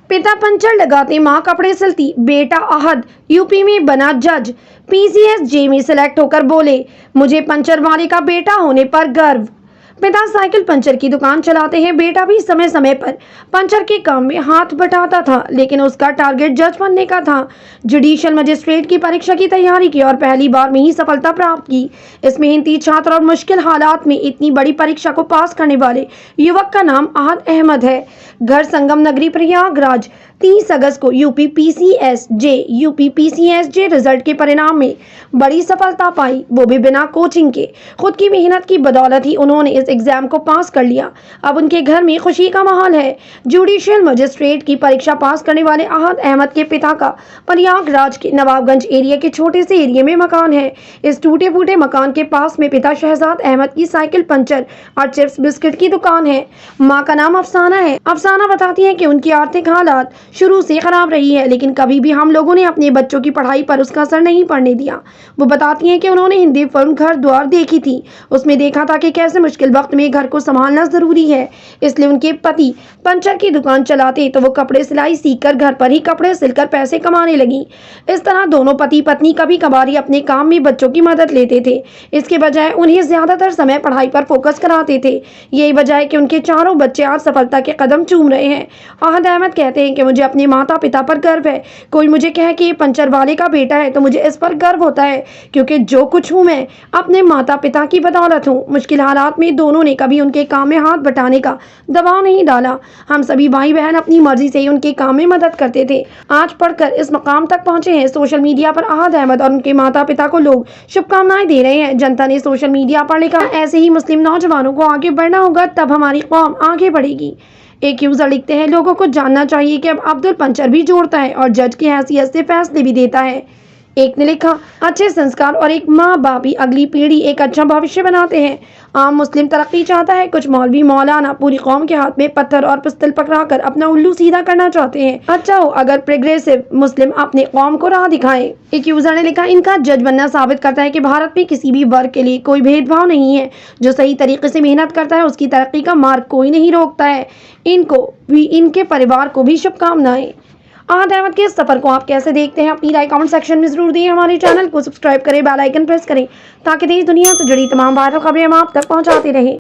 पिता पंचर लगाते मां कपड़े सिलती, बेटा अहद यूपी में बना जज। पीसीएस जे में सिलेक्ट होकर बोले, मुझे पंचर वाले का बेटा होने पर गर्व। पिता साइकिल पंचर की दुकान चलाते हैं, बेटा भी समय समय पर पंचर के काम में हाथ बटाता था, लेकिन उसका टारगेट जज बनने का था। जुडिशियल मजिस्ट्रेट की परीक्षा की तैयारी की और पहली बार में ही सफलता प्राप्त की। इस मेहनती छात्र और मुश्किल हालात में इतनी बड़ी परीक्षा को पास करने वाले युवक का नाम अहद अहमद है। घर संगम नगरी प्रयागराज। 30 अगस्त को यूपी पीसीएस जे रिजल्ट के परिणाम में बड़ी सफलता पाई, वो भी बिना कोचिंग के। खुद की मेहनत की बदौलत ही उन्होंने इस एग्जाम को पास कर लिया। अब उनके घर में खुशी का माहौल है। जुडिशियल मजिस्ट्रेट की परीक्षा पास करने वाले अहद अहमद के पिता का प्रयागराज के नवाबगंज एरिया के छोटे से एरिया में मकान है। इस टूटे फूटे मकान के पास में पिता शहजाद अहमद की साइकिल पंचर और चिप्स बिस्किट की दुकान है। माँ का नाम अफसाना है। अफसाना बताती है कि उनकी आर्थिक हालात शुरू से खराब रही है, लेकिन कभी भी हम लोगों ने अपने बच्चों की पढ़ाई पर उसका असर नहीं पड़ने दिया। वो बताती हैं कि उन्होंने हिंदी फिल्म घर द्वार देखी थी, उसमें देखा था कि कैसे मुश्किल वक्त में घर को संभालना जरूरी है। इसलिए उनके पति पंचर की दुकान चलाते तो वो कपड़े सिलाई सीखकर घर पर ही कपड़े सिलकर पैसे कमाने लगी। इस तरह दोनों पति पत्नी कभी कभार ही अपने काम में बच्चों की मदद लेते थे, इसके बजाय उन्हें ज्यादातर समय पढ़ाई पर फोकस कराते थे। यही वजह है कि उनके चारों बच्चे आज सफलता के कदम चूम रहे हैं। अहद अहमद कहते हैं कि मुझे अपने माता पिता पर गर्व है। कोई मुझे कहे कि ये पंचर वाले का बेटा है तो मुझे इस पर गर्व होता है, क्योंकि जो कुछ हूँ मैं अपने माता पिता की बदौलत हूँ। मुश्किल हालात में दोनों ने कभी उनके काम में हाथ बटाने का दबाव नहीं डाला। हम सभी भाई बहन अपनी मर्जी से ही उनके काम में मदद करते थे। आज पढ़कर इस मकाम तक पहुंचे हैं। सोशल मीडिया पर अहद अहमद और उनके माता पिता को लोग शुभकामनाएं दे रहे हैं। जनता ने सोशल मीडिया पर लिखा, ऐसे ही मुस्लिम नौजवानों को आगे बढ़ना होगा, तब हमारी कौम आगे बढ़ेगी। एक यूजर लिखते हैं, लोगों को जानना चाहिए कि अब अब्दुल पंचर भी जोड़ता है और जज की हैसियत से फैसले भी देता है। एक ने लिखा, अच्छे संस्कार और एक माँ बाप ही अगली पीढ़ी एक अच्छा भविष्य बनाते हैं। आम मुस्लिम तरक्की चाहता है, कुछ मौलवी मौलाना पूरी कौम के हाथ में पत्थर और पिस्तल पकड़ाकर अपना उल्लू सीधा करना चाहते हैं। अच्छा हो अगर प्रोग्रेसिव मुस्लिम अपने कौम को राह दिखाए। एक यूजर ने लिखा, इनका जज बनना साबित करता है कि भारत में किसी भी वर्ग के लिए कोई भेदभाव नहीं है। जो सही तरीके से मेहनत करता है उसकी तरक्की का मार्ग कोई नहीं रोकता है। इनको भी, इनके परिवार को भी शुभकामनाएं। अहद अहमद के इस सफर को आप कैसे देखते हैं? अपनी राय कमेंट सेक्शन में जरूर दें। हमारे चैनल को सब्सक्राइब करें, बेल आइकन प्रेस करें, ताकि देश दुनिया से जुड़ी तमाम वायरल खबरें हम आप तक पहुंचाते रहें।